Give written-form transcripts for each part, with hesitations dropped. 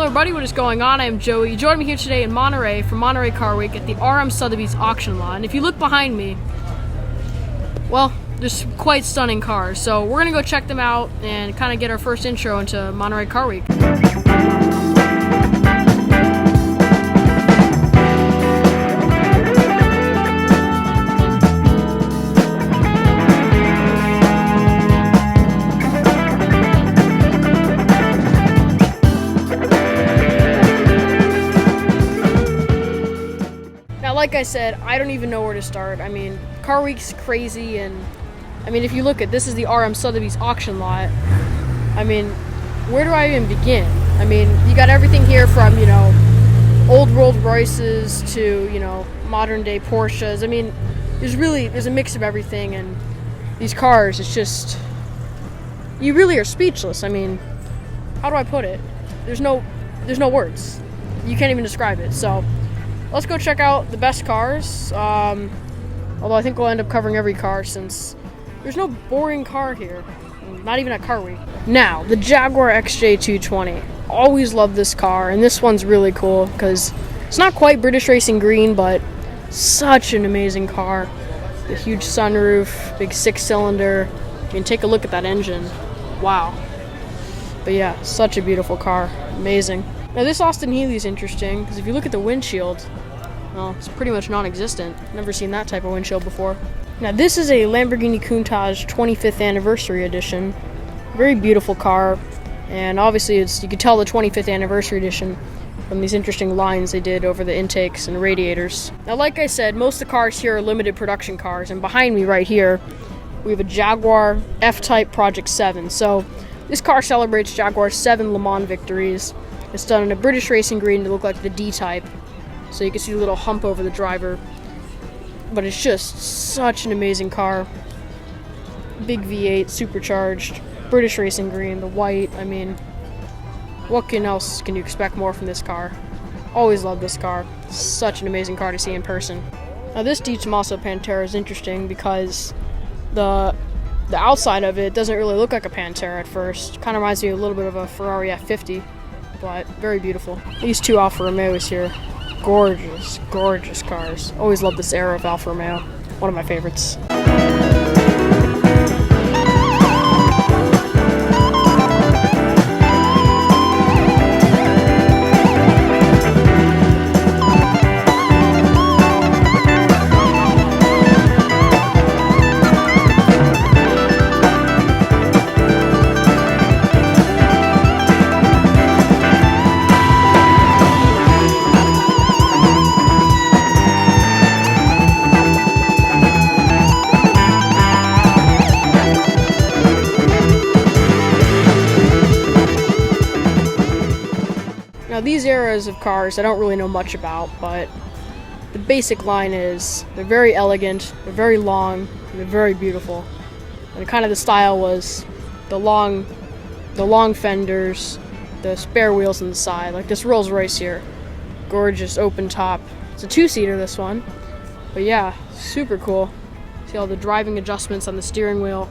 Hello everybody, what is going on? I am Joey. You joined me here today in Monterey for Monterey Car Week at the RM Sotheby's auction lot. And if you look behind me, well, there's quite stunning cars. So we're going to go check them out and kind of get our first intro into Monterey Car Week. Like I said, I don't even know where to start. I mean, Car Week's crazy, and I mean, if you look at this is the RM Sotheby's auction lot. I mean, where do I even begin? I mean, you got everything here from, you know, old world Royces to, you know, modern day Porsches. I mean, there's a mix of everything, and these cars, it's just, you really are speechless. I mean, how do I put it? There's no words. You can't even describe it. So let's go check out the best cars, although I think we'll end up covering every car since there's no boring car here, not even at Car Week. Now, the Jaguar XJ220. Always loved this car, and this one's really cool because it's not quite British Racing Green, but such an amazing car. The huge sunroof, big 6-cylinder. I mean, take a look at that engine. Wow. But yeah, such a beautiful car. Amazing. Now this Austin Healey is interesting because if you look at the windshield, well, it's pretty much non-existent. Never seen that type of windshield before. Now this is a Lamborghini Countach 25th Anniversary Edition. Very beautiful car, and obviously you can tell the 25th Anniversary Edition from these interesting lines they did over the intakes and radiators. Now like I said, most of the cars here are limited production cars, and behind me right here, we have a Jaguar F-Type Project 7. So this car celebrates Jaguar's 7 Le Mans victories. It's done in a British Racing Green to look like the D-Type, so you can see the little hump over the driver. But it's just such an amazing car. Big V8, supercharged, British Racing Green, the white. I mean, what else can you expect more from this car? Always loved this car. Such an amazing car to see in person. Now this Di Tommaso Pantera is interesting because the outside of it doesn't really look like a Pantera at first. Kind of reminds me a little bit of a Ferrari F50. But very beautiful. These two Alfa Romeos here, gorgeous, gorgeous cars. Always loved this era of Alfa Romeo. One of my favorites. Now these eras of cars I don't really know much about, but the basic line is they're very elegant, they're very long, they're very beautiful. And kind of the style was the long fenders, the spare wheels on the side, like this Rolls Royce here. Gorgeous open top. It's a 2-seater, this one. But yeah, super cool. See all the driving adjustments on the steering wheel.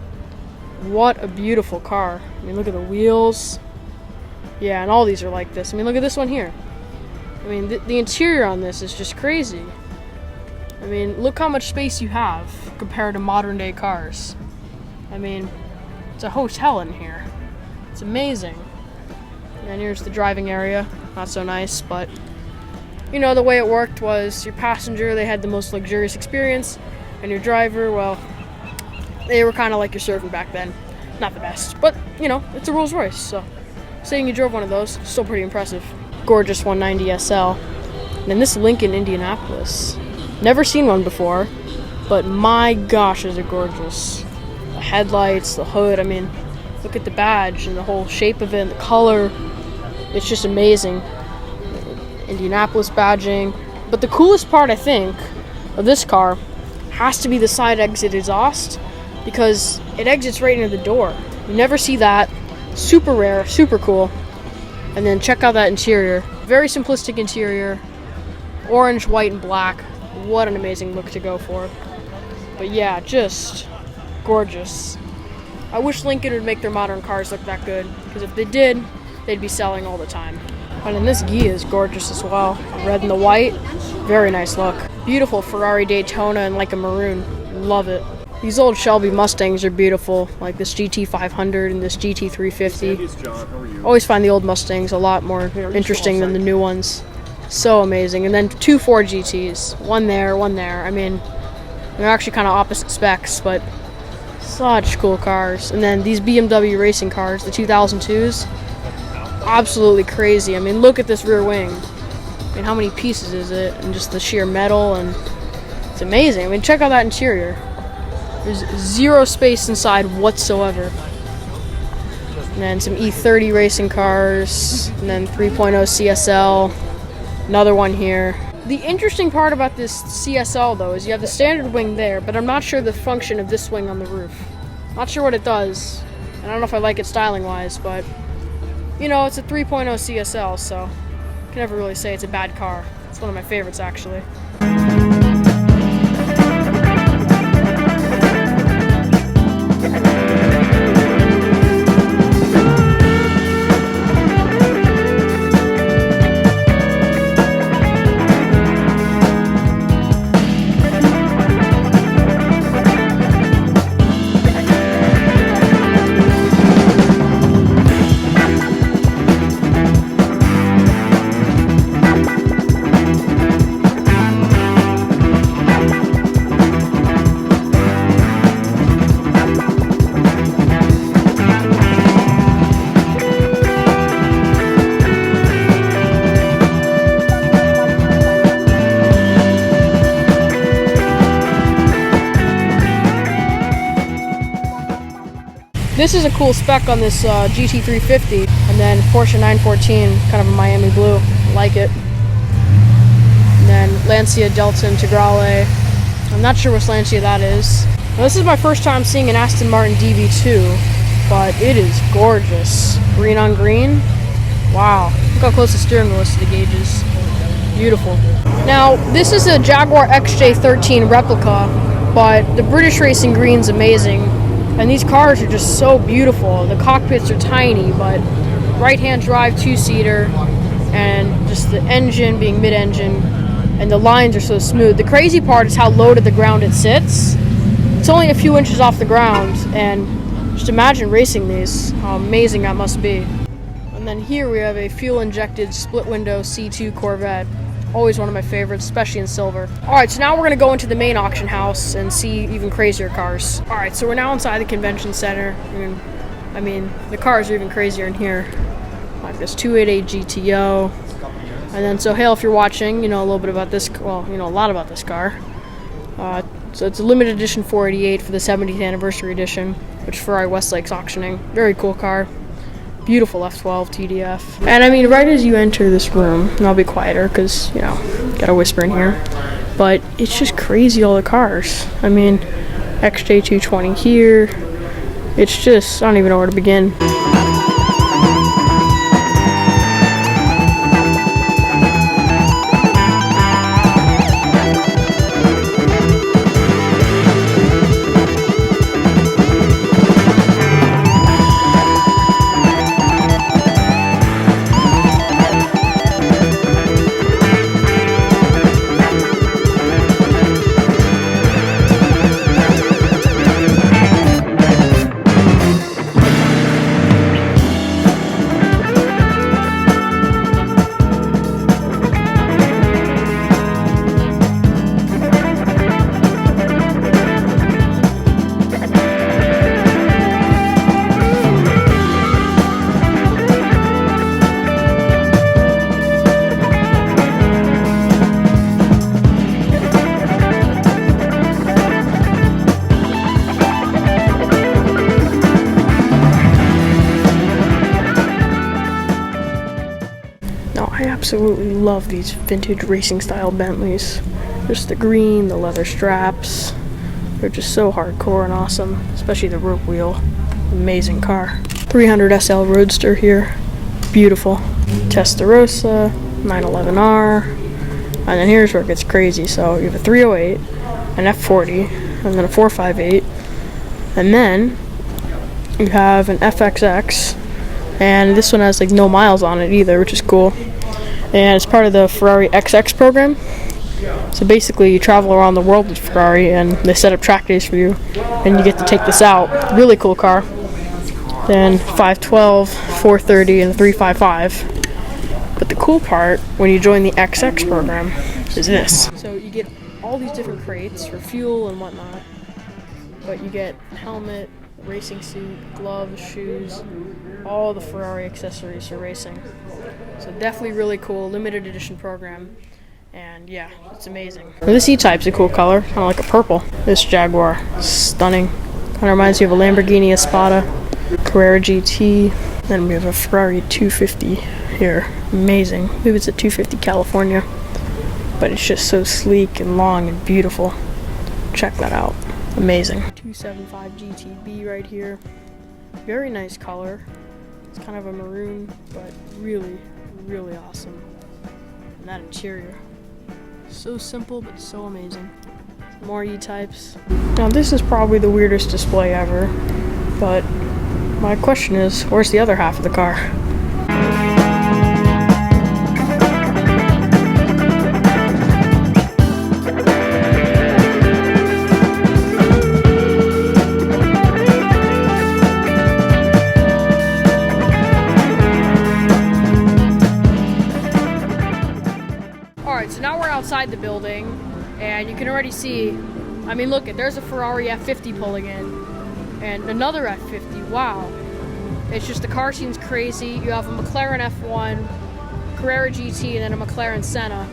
What a beautiful car. I mean, look at the wheels. Yeah, and all these are like this. I mean, look at this one here. I mean, the interior on this is just crazy. I mean, look how much space you have compared to modern day cars. I mean, it's a hotel in here. It's amazing. And here's the driving area. Not so nice, but you know, the way it worked was your passenger, they had the most luxurious experience, and your driver, well, they were kind of like your servant back then. Not the best, but you know, it's a Rolls Royce, so saying you drove one of those, still pretty impressive. Gorgeous 190 SL. And then this Lincoln Indianapolis. Never seen one before, but my gosh, is it gorgeous. The headlights, the hood, I mean, look at the badge and the whole shape of it and the color. It's just amazing. Indianapolis badging. But the coolest part, I think, of this car has to be the side exit exhaust, because it exits right into the door. You never see that. Super rare, super cool. And then check out that interior. Very simplistic interior. Orange, white, and black. What an amazing look to go for. But yeah, just gorgeous. I wish Lincoln would make their modern cars look that good, because if they did, they'd be selling all the time. And then this Ghia is gorgeous as well. Red and the white, very nice look. Beautiful Ferrari Daytona in like a maroon, love it. These old Shelby Mustangs are beautiful, like this GT500 and this GT350. Always find the old Mustangs a lot more interesting than the new ones. So amazing. And then 2 Ford GTs, one there, one there. I mean, they're actually kind of opposite specs, but such cool cars. And then these BMW racing cars, the 2002s, absolutely crazy. I mean, look at this rear wing. I mean, how many pieces is it? And just the sheer metal, and it's amazing. I mean, check out that interior. There's zero space inside whatsoever. And then some E30 racing cars, and then 3.0 CSL, another one here. The interesting part about this CSL though is you have the standard wing there, but I'm not sure the function of this wing on the roof. Not sure what it does. I don't know if I like it styling wise, but you know, it's a 3.0 CSL, so I can never really say it's a bad car. It's one of my favorites actually. This is a cool spec on this GT350, and then Porsche 914, kind of a Miami blue, I like it. And then Lancia Delta Integrale, I'm not sure which Lancia that is. Now, this is my first time seeing an Aston Martin DB2, but it is gorgeous. Green on green, wow. Look how close the steering wheel is to the gauges. Beautiful. Now, this is a Jaguar XJ13 replica, but the British racing green's amazing. And these cars are just so beautiful. The cockpits are tiny, but right-hand drive 2-seater, and just the engine being mid-engine, and the lines are so smooth. The crazy part is how low to the ground it sits. It's only a few inches off the ground, and just imagine racing these. How amazing that must be. And then here we have a fuel-injected split-window C2 Corvette. Always one of my favorites, especially in silver. Alright, so now we're going to go into the main auction house and see even crazier cars. Alright, so we're now inside the convention center. I mean, the cars are even crazier in here. Like this 288 GTO. And then, so Hale, if you're watching, you know a little bit about this, well, you know a lot about this car. So it's a limited edition 488 for the 70th anniversary edition, which Ferrari Westlake's auctioning. Very cool car. Beautiful F12 TDF. And I mean, right as you enter this room, and I'll be quieter because, you know, gotta whisper in here, but it's just crazy, all the cars. I mean, XJ220 here. It's just, I don't even know where to begin. I absolutely love these vintage racing style Bentleys. Just the green, the leather straps. They're just so hardcore and awesome, especially the rope wheel. Amazing car. 300 SL Roadster here. Beautiful. Testarossa, 911R. And then here's where it gets crazy. So you have a 308, an F40, and then a 458. And then you have an FXX. And this one has like no miles on it either, which is cool. and it's part of the Ferrari XX program. So basically you travel around the world with Ferrari, and they set up track days for you, and you get to take this out. Really cool car. Then 512, 430, and 355. But the cool part when you join the XX program is this. So you get all these different crates for fuel and whatnot, but you get helmet, racing suit, gloves, shoes, all the Ferrari accessories for racing. So definitely really cool, limited edition program. And yeah, it's amazing. Now this E-Type's a cool color, kind of like a purple. This Jaguar, stunning. Kind of reminds me of a Lamborghini Espada, Carrera GT. Then we have a Ferrari 250 here. Amazing. I believe it's a 250 California. But it's just so sleek and long and beautiful. Check that out. Amazing. 275 GTB right here. Very nice color. It's kind of a maroon, but really, really awesome. And that interior. So simple, but so amazing. More E-Types. Now this is probably the weirdest display ever, but my question is, where's the other half of the car? Alright, so now we're outside the building, and you can already see, I mean look, there's a Ferrari F50 pulling in, and another F50, wow. It's just the car scene's crazy. You have a McLaren F1, Carrera GT, and then a McLaren Senna.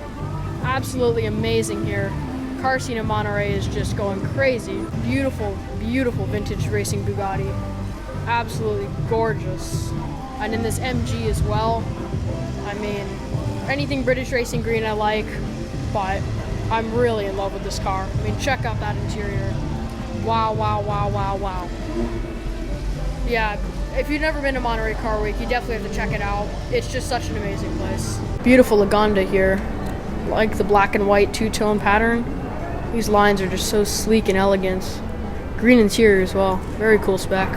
Absolutely amazing here. Car scene in Monterey is just going crazy. Beautiful, beautiful vintage racing Bugatti. Absolutely gorgeous. And then this MG as well. I mean, anything British racing green I like, but I'm really in love with this car. I mean, check out that interior. Wow, wow, wow, wow, wow. Yeah, if you've never been to Monterey Car Week, you definitely have to check it out. It's just such an amazing place. Beautiful Lagonda here. Like the black and white two-tone pattern. These lines are just so sleek and elegant. Green interior as well. Very cool spec.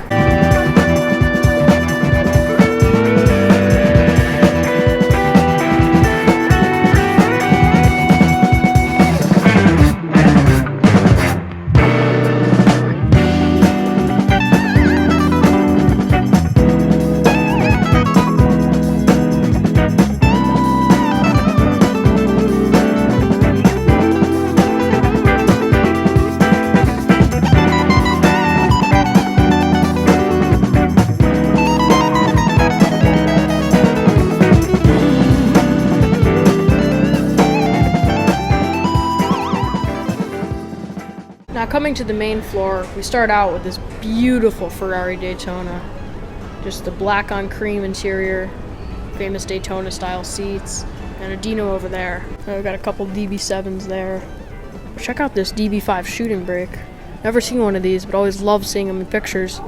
Now coming to the main floor, we start out with this beautiful Ferrari Daytona. Just the black on cream interior, famous Daytona style seats, and a Dino over there. We've got a couple DB7s there. Check out this DB5 shooting brake. Never seen one of these, but always love seeing them in pictures.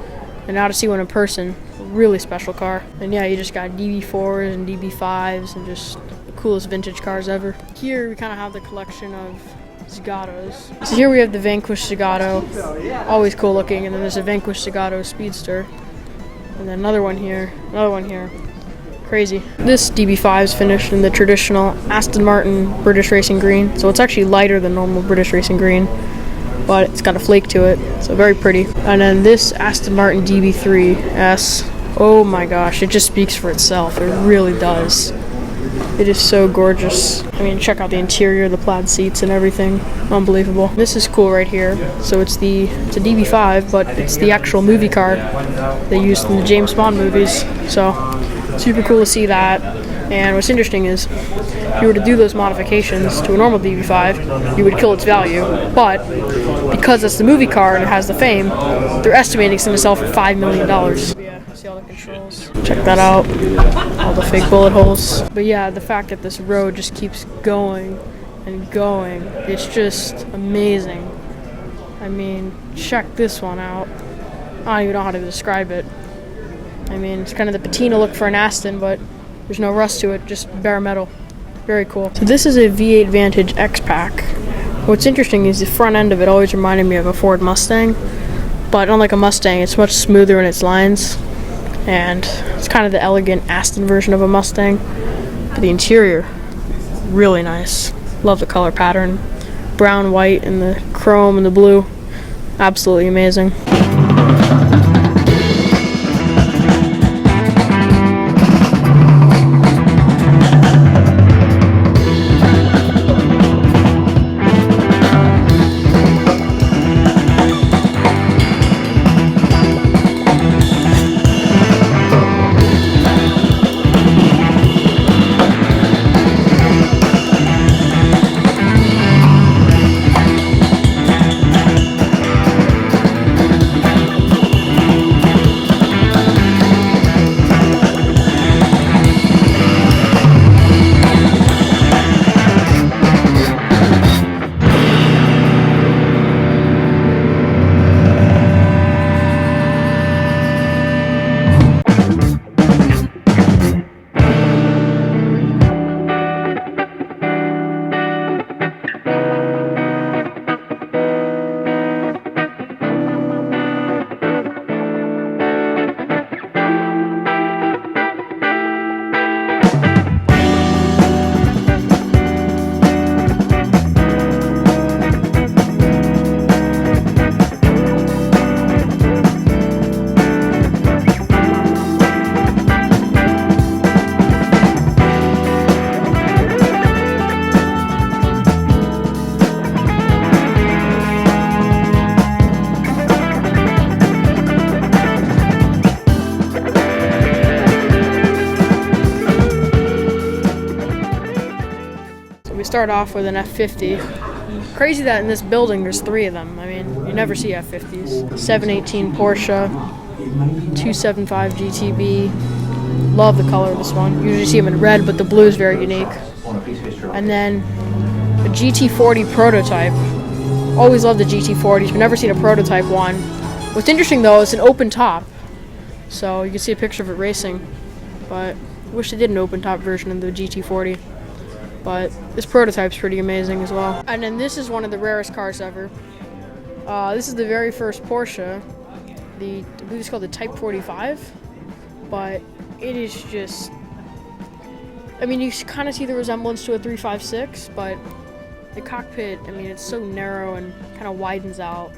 And now to see one in person, really special car. And yeah, you just got DB4s and DB5s and just the coolest vintage cars ever. Here we kind of have the collection of Zagatos. So here we have the Vanquish Zagato, always cool looking, and then there's a Vanquish Zagato Speedster, and then another one here, crazy. This DB5 is finished in the traditional Aston Martin British Racing Green, so it's actually lighter than normal British Racing Green, but it's got a flake to it, so very pretty. And then this Aston Martin DB3S, oh my gosh, it just speaks for itself, it really does. It is so gorgeous. I mean, check out the interior, the plaid seats and everything. Unbelievable. This is cool right here. So it's a DB5, but it's the actual movie car they used in the James Bond movies. So super cool to see that. And what's interesting is, if you were to do those modifications to a normal DB5, you would kill its value. But because it's the movie car and it has the fame, they're estimating it's going to sell for $5 million. Yeah, see all the controls. Check that out. All the fake bullet holes. But yeah, the fact that this road just keeps going and going, it's just amazing. I mean, check this one out. I don't even know how to describe it. I mean, it's kind of the patina look for an Aston, but there's no rust to it, just bare metal. Very cool. So this is a V8 Vantage X-Pack. What's interesting is the front end of it always reminded me of a Ford Mustang, but unlike a Mustang, it's much smoother in its lines, and it's kind of the elegant Aston version of a Mustang. But the interior, really nice. Love the color pattern. Brown, white, and the chrome and the blue. Absolutely amazing. Start off with an F50. Crazy that in this building there's 3 of them. I mean, you never see F50s. 718 Porsche, 275 GTB. Love the color of this one. Usually see them in red, but the blue is very unique. And then a GT40 prototype. Always love the GT40s, but never seen a prototype one. What's interesting though, it's an open top. So you can see a picture of it racing. But I wish they did an open top version of the GT40. But this prototype's pretty amazing as well. And then this is one of the rarest cars ever. This is the very first Porsche. I believe it's called the Type 45. But it is just, I mean, you kind of see the resemblance to a 356, but the cockpit, I mean, it's so narrow and kind of widens out.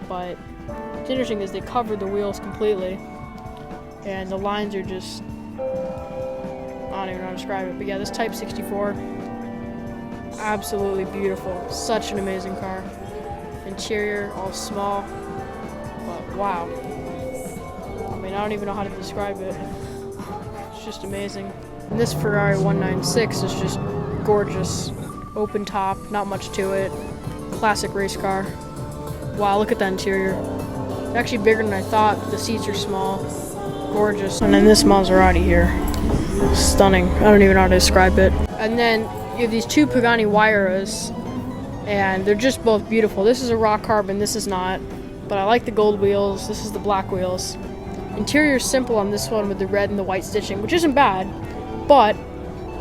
But what's interesting is they covered the wheels completely. And the lines are just, I don't even know how to describe it, but yeah, this Type 64, absolutely beautiful. Such an amazing car. Interior, all small, but wow. I mean, I don't even know how to describe it. It's just amazing. And this Ferrari 196 is just gorgeous. Open top, not much to it. Classic race car. Wow, look at that interior. It's actually bigger than I thought, but the seats are small. Gorgeous. And then this Maserati here. Stunning. I don't even know how to describe it. And then you have these 2 Pagani Huayras, and they're just both beautiful. This is a rock carbon, this is not, but I like the gold wheels. This is the black wheels. Interior is simple on this one with the red and the white stitching, which isn't bad, but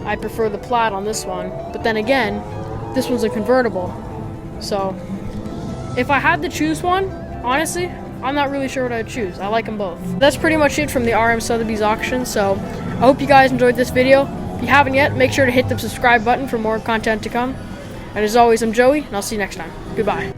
I prefer the plaid on this one. But then again, this one's a convertible. So if I had to choose one, honestly, I'm not really sure what I'd choose. I like them both. That's pretty much it from the RM Sotheby's auction. So I hope you guys enjoyed this video. If you haven't yet, make sure to hit the subscribe button for more content to come. And as always, I'm Joey, and I'll see you next time. Goodbye.